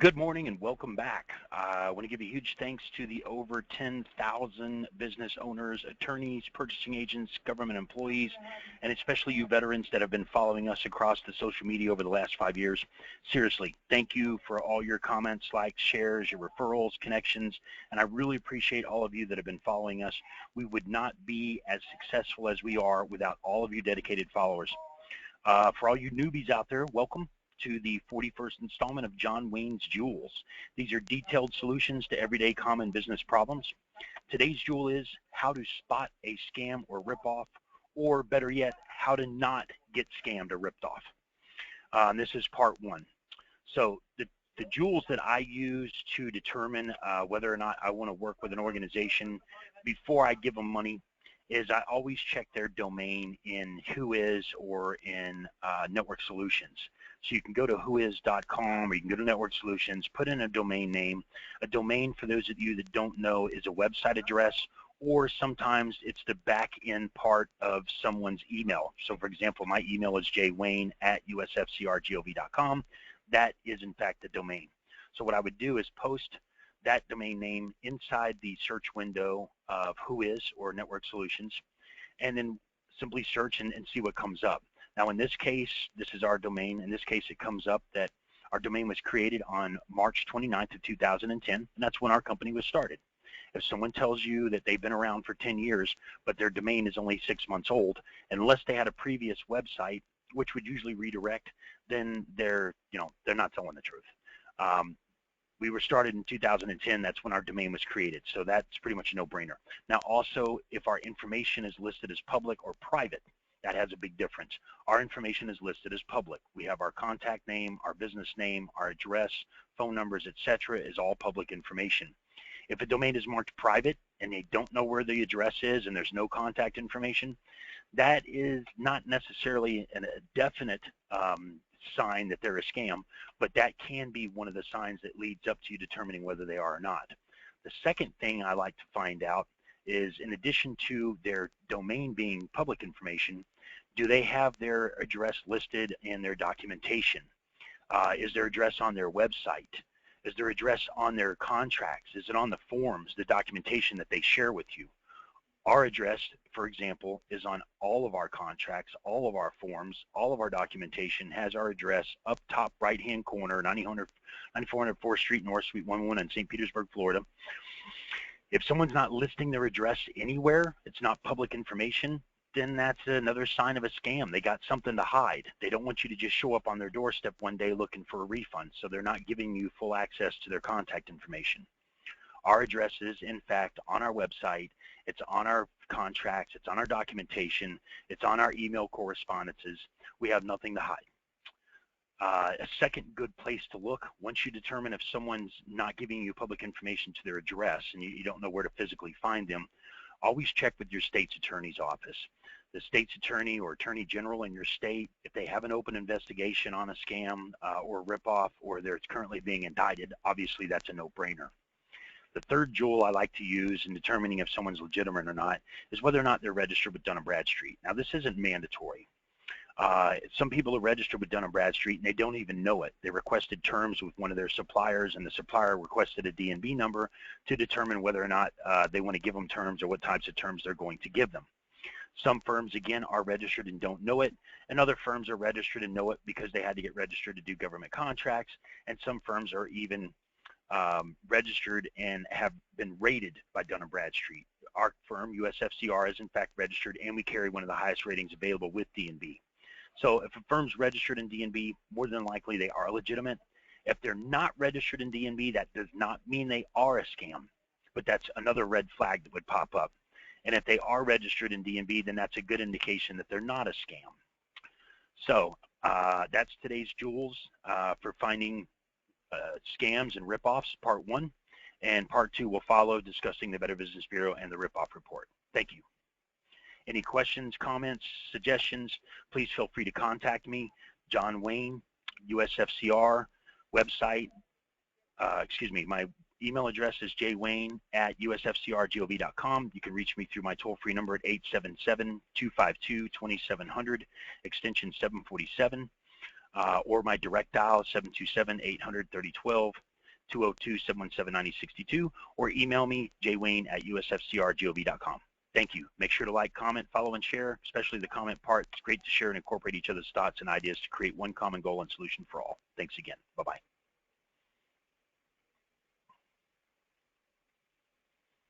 Good morning and welcome back. I want to give a huge thanks to the over 10,000 business owners, attorneys, purchasing agents, government employees, and especially you veterans that have been following us across the social media over the last 5 years. Seriously, thank you for all your comments, likes, shares, your referrals, connections, and I really appreciate all of you that have been following us. We would not be as successful as we are without all of you dedicated followers. For all you newbies out there, welcome to the 41st installment of John Wayne's Jewels. These are detailed solutions to everyday common business problems. Today's jewel is how to spot a scam or ripoff, or better yet, how to not get scammed or ripped off. This is part one. So the jewels that I use to determine whether or not I want to work with an organization before I give them money is I always check their domain in Whois or in Network Solutions. So you can go to whois.com or you can go to Network Solutions, put in a domain name. A domain, for those of you that don't know, is a website address, or sometimes it's the back end part of someone's email. So for example, my email is jwayne@usfcrgov.com. That is in fact the domain. So what I would do is post that domain name inside the search window of Whois or Network Solutions, and then simply search and see what comes up. Now in this case, this is our domain. In this case, it comes up that our domain was created on March 29th of 2010, and that's when our company was started. If someone tells you that they've been around for 10 years, but their domain is only 6 months old, unless they had a previous website, which would usually redirect, then they're not telling the truth. We were started in 2010. That's when our domain was created. So that's pretty much a no-brainer. Now also, if our information is listed as public or private, that has a big difference. Our information is listed as public. We have our contact name, our business name, our address, phone numbers, etc. is all public information. If a domain is marked private and they don't know where the address is and there's no contact information, that is not necessarily a definite sign that they're a scam, but that can be one of the signs that leads up to you determining whether they are or not. The second thing I like to find out is, in addition to their domain being public information, do they have their address listed in their documentation? Is their address on their website? Is their address on their contracts? Is it on the forms, the documentation that they share with you? Our address, for example, is on all of our contracts, all of our forms, all of our documentation has our address up top right-hand corner, 9400 4th Street North, Suite 111 in St. Petersburg, Florida. If someone's not listing their address anywhere, it's not public information, then that's another sign of a scam. They got something to hide. They don't want you to just show up on their doorstep one day looking for a refund, so they're not giving you full access to their contact information. Our address is, in fact, on our website. It's on our contracts. It's on our documentation. It's on our email correspondences. We have nothing to hide. A second good place to look, once you determine if someone's not giving you public information to their address and you don't know where to physically find them, always check with your state's attorney's office. The state's attorney or attorney general in your state, if they have an open investigation on a scam or ripoff, or they're currently being indicted, obviously that's a no-brainer. The third jewel I like to use in determining if someone's legitimate or not is whether or not they're registered with Dun & Bradstreet. Now this isn't mandatory. Some people are registered with Dun & Bradstreet and they don't even know it. They requested terms with one of their suppliers, and the supplier requested a D&B number to determine whether or not they want to give them terms or what types of terms they're going to give them. Some firms, again, are registered and don't know it, and other firms are registered and know it because they had to get registered to do government contracts, and some firms are even registered and have been rated by Dun & Bradstreet. Our firm, USFCR, is in fact registered, and we carry one of the highest ratings available with D&B. So if a firm's registered in D&B, more than likely they are legitimate. If they're not registered in D&B, that does not mean they are a scam, but that's another red flag that would pop up. And if they are registered in D&B, then that's a good indication that they're not a scam. So that's today's jewels for finding scams and ripoffs, part one. And part two will follow, discussing the Better Business Bureau and the ripoff report. Thank you. Any questions, comments, suggestions, please feel free to contact me. John Wayne, USFCR, website, my email address is jwayne@usfcrgov.com. You can reach me through my toll-free number at 877-252-2700, extension 747, or my direct dial, 727-800-3012. 202-717-9062, or email me, jwayne@usfcrgov.com. Thank you. Make sure to like, comment, follow, and share, especially the comment part. It's great to share and incorporate each other's thoughts and ideas to create one common goal and solution for all. Thanks again. Bye-bye.